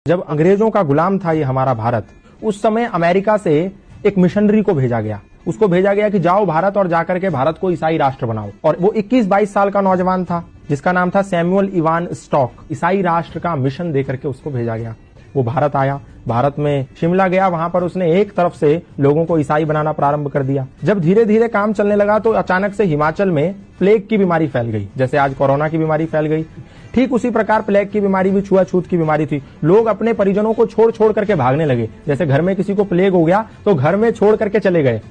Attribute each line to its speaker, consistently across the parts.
Speaker 1: जब अंग्रेजों का गुलाम था ये हमारा भारत, उस समय अमेरिका से एक मिशनरी को भेजा गया। उसको भेजा गया कि जाओ भारत और जाकर के भारत को ईसाई राष्ट्र बनाओ। और वो 21-22 साल का नौजवान था जिसका नाम था सैमुअल इवान स्टॉक। ईसाई राष्ट्र का मिशन देकर के उसको भेजा गया। वो भारत आया, भारत में शिमला गया, वहां पर उसने एक तरफ से लोगों को ईसाई बनाना प्रारंभ कर दिया। जब धीरे धीरे काम चलने लगा तो अचानक से हिमाचल में प्लेग की बीमारी फैल गई। जैसे आज कोरोना की बीमारी फैल गई, ठीक उसी प्रकार प्लेग की बीमारी भी छुआछूत की बीमारी थी। लोग अपने परिजनों को छोड़ छोड़ करके भागने लगे। जैसे घर में किसी को प्लेग हो गया तो घर में छोड़ करके चले गए।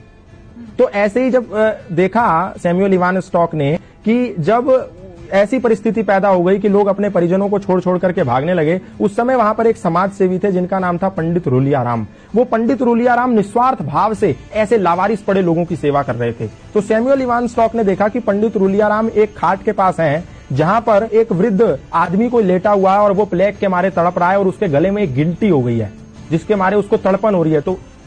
Speaker 1: तो ऐसे ही जब देखा सैमुअल इवान स्टॉक ने कि जब ऐसी परिस्थिति पैदा हो गई कि लोग अपने परिजनों को छोड़ छोड़ करके भागने लगे, उस समय वहां पर एक समाज सेवी थे जिनका नाम था पंडित रूलियाराम। वो पंडित रूलियाराम निस्वार्थ भाव से ऐसे लावारिस पड़े लोगों की सेवा कर रहे थे। तो सैमुअल इवान स्टॉक ने देखा कि पंडित रूलियाराम एक खाट के पास हैं जहां पर एक वृद्ध आदमी को लेटा हुआ है और वो प्लेग के मारे तड़प रहा है और उसके गले में एक गिल्टी हो गई है जिसके मारे उसको तड़पन हो रही है।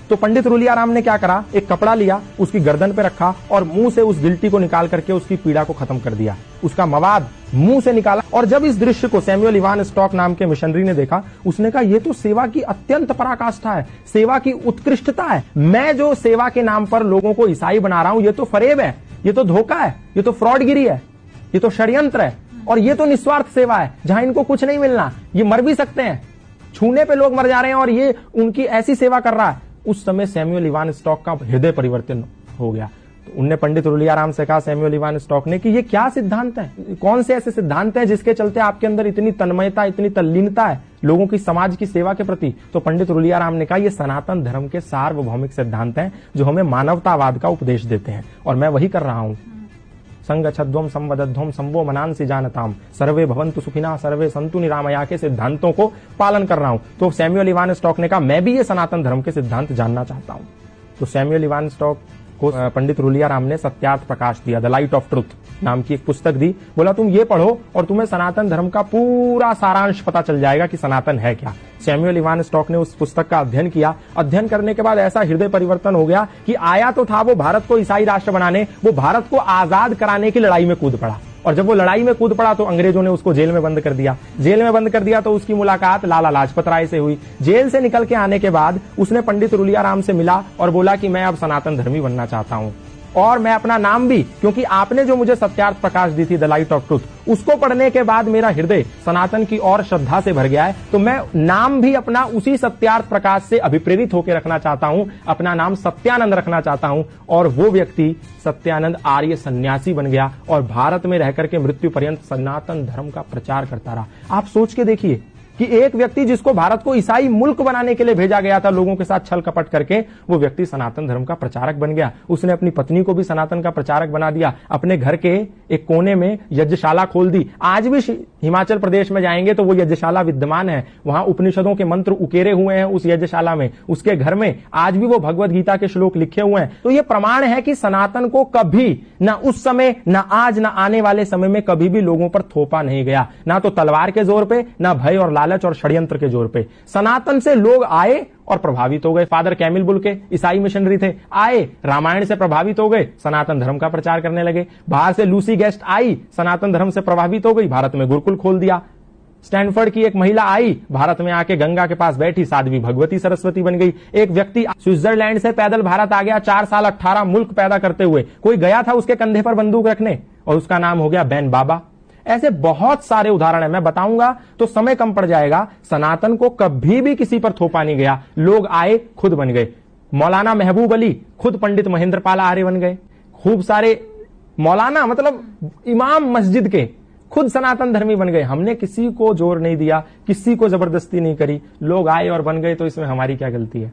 Speaker 1: तो पंडित रूलियाराम ने क्या करा, एक कपड़ा लिया, उसकी गर्दन पे रखा और मुंह से उस गिल्टी को निकाल करके उसकी पीड़ा को खत्म कर दिया। उसका मवाद मुंह से निकाला। और जब इस दृश्य को सैमुअल इवान स्टॉक नाम के मिशनरी ने देखा, उसने कहा ये तो सेवा की अत्यंत पराकाष्ठा है, सेवा की उत्कृष्टता है। मैं जो सेवा के नाम पर लोगों को ईसाई बना रहा हूं, ये तो फरेब है, ये तो धोखा है, ये तो फ्रॉडगिरी है, ये तो षड्यंत्र है और ये तो निस्वार्थ सेवा है जहां इनको कुछ नहीं मिलना, ये मर भी सकते हैं, छूने पे लोग मर जा रहे हैं और ये उनकी ऐसी सेवा कर रहा है। उस समय सैमुअल इवान स्टॉक का हृदय परिवर्तन हो गया। तो उनने पंडित रूलियाराम से कहा, सैमुअल इवान स्टॉक ने, कि ये क्या सिद्धांत है, कौन से ऐसे सिद्धांत हैं जिसके चलते आपके अंदर इतनी तन्मयता, इतनी तल्लीनता है लोगों की समाज की सेवा के प्रति। तो पंडित रूलियाराम ने कहा, ये सनातन धर्म के सार्वभौमिक सिद्धांत हैं जो हमें मानवतावाद का उपदेश देते हैं और मैं वही कर रहा हूं। संगच्छध्वम संवदध्वम संवो मनांसि जानताम सर्वे भवन्तु सुखिना सर्वे संतु निरामया के सिद्धांतों को पालन कर रहा हूं। तो सैमुअल इवान स्टॉक ने कहा, मैं भी ये सनातन धर्म के सिद्धांत जानना चाहता हूं। तो सैमुअल इवान स्टॉक को पंडित रूलियाराम ने सत्यार्थ प्रकाश दिया, द लाइट ऑफ ट्रुथ नाम की एक पुस्तक दी। बोला तुम ये पढ़ो और तुम्हें सनातन धर्म का पूरा सारांश पता चल जाएगा कि सनातन है क्या। सैमुअल इवान स्टॉक ने उस पुस्तक का अध्ययन किया। अध्ययन करने के बाद ऐसा हृदय परिवर्तन हो गया कि आया तो था वो भारत को ईसाई राष्ट्र बनाने, वो भारत को आजाद कराने की लड़ाई में कूद पड़ा। और जब वो लड़ाई में कूद पड़ा तो अंग्रेजों ने उसको जेल में बंद कर दिया। जेल में बंद कर दिया तो उसकी मुलाकात लाला लाजपत राय से हुई। जेल से निकल के आने के बाद उसने पंडित रूलियाराम से मिला और बोला कि मैं अब सनातन धर्मी बनना चाहता हूं और मैं अपना नाम भी, क्योंकि आपने जो मुझे सत्यार्थ प्रकाश दी थी, द लाइट ऑफ ट्रुथ, उसको पढ़ने के बाद मेरा हृदय सनातन की और श्रद्धा से भर गया है। तो मैं नाम भी अपना उसी सत्यार्थ प्रकाश से अभिप्रेरित होकर रखना चाहता हूं। अपना नाम सत्यानंद रखना चाहता हूं। और वो व्यक्ति सत्यानंद आर्य सन्यासी बन गया और भारत में रहकर के मृत्यु पर्यंत सनातन धर्म का प्रचार करता रहा। आप सोच के देखिए कि एक व्यक्ति जिसको भारत को ईसाई मुल्क बनाने के लिए भेजा गया था लोगों के साथ छल कपट करके, वो व्यक्ति सनातन धर्म का प्रचारक बन गया। उसने अपनी पत्नी को भी सनातन का प्रचारक बना दिया। अपने घर के एक कोने में यज्ञशाला खोल दी। आज भी हिमाचल प्रदेश में जाएंगे तो वो यज्ञशाला विद्यमान है। वहां उपनिषदों के मंत्र उकेरे हुए हैं उस यज्ञशाला में। उसके घर में आज भी वो भगवत गीता के श्लोक लिखे हुए हैं। तो ये प्रमाण है कि सनातन को कभी, ना उस समय, ना आज, ना आने वाले समय में कभी भी लोगों पर थोपा नहीं गया। ना तो तलवार के जोर पे, ना भय और लालच और षड्यंत्र के जोर पे। सनातन से लोग आए और प्रभावित हो गए। फादर कैमिल बुल के ईसाई मिशनरी थे, आए, रामायण से प्रभावित हो गए, सनातन धर्म का प्रचार करने लगे। बाहर से लूसी गेस्ट आई, सनातन धर्म से प्रभावित हो गई, भारत में गुरुकुल खोल दिया। स्टैनफोर्ड की एक महिला आई, भारत में आके गंगा के पास बैठी, साध्वी भगवती सरस्वती बन गई। एक व्यक्ति स्विट्जरलैंड से पैदल भारत आ गया, 4 साल 18 मुल्क पैदा करते हुए। कोई गया था उसके कंधे पर बंदूक रखने और उसका नाम हो गया बैन बाबा। ऐसे बहुत सारे उदाहरण है, मैं बताऊंगा तो समय कम पड़ जाएगा। सनातन को कभी भी किसी पर थोपा नहीं गया। लोग आए, खुद बन गए। मौलाना महबूब अली खुद पंडित महेंद्र पाल आर्य बन गए। खूब सारे मौलाना, मतलब इमाम मस्जिद के, खुद सनातन धर्मी बन गए। हमने किसी को जोर नहीं दिया, किसी को जबरदस्ती नहीं करी, लोग आए और बन गए। तो इसमें हमारी क्या गलती है?